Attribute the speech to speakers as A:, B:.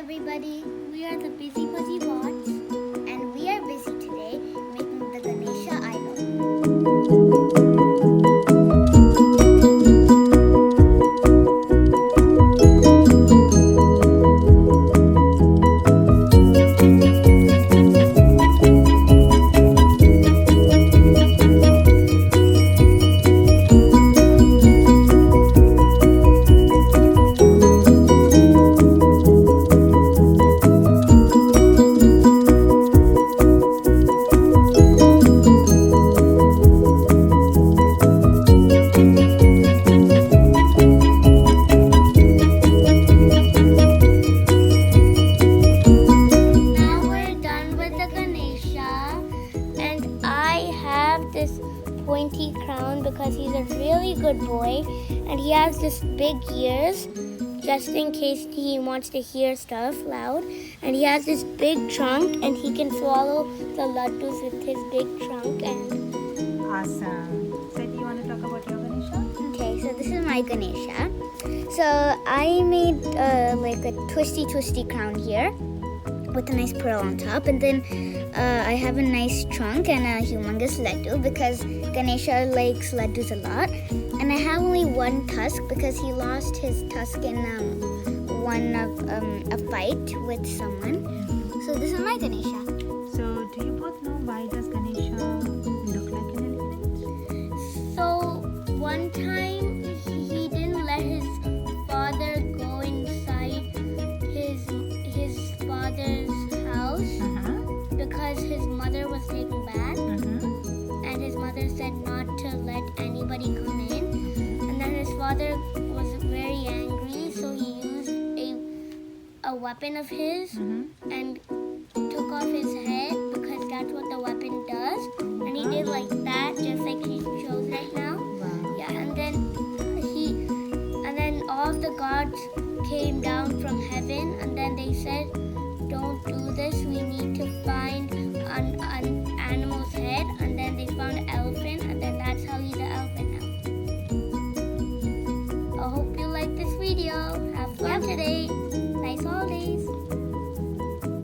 A: everybody, we are the Busy Buzzy Bots and we are busy today making the Ganesha idol. This pointy crown because he's a really good boy, and he has this big ears just in case he wants to hear stuff loud, and he has this big trunk and he can swallow the laddus with his big trunk. And
B: awesome. So do you want to talk about your Ganesha?
A: Okay, so this is my Ganesha. So I made like a twisty crown here with a nice pearl on top, and then I have a nice trunk and a humongous laddu because Ganesha likes laddus a lot. And I have only one tusk because he lost his tusk in a fight with someone. So this is my Ganesha.
B: So do you both know why does Ganesha look like an elephant?
A: So one time he didn't let his father go inside his father's house because his mother was taken back, and his mother said not to let anybody come in. And then his father was very angry, so he used a weapon of his and took off his head because that's what the weapon does. And he did like that, just like he shows right now.
B: Wow.
A: Yeah, and then all of the gods came down from heaven, and then they said, don't do this, we need to find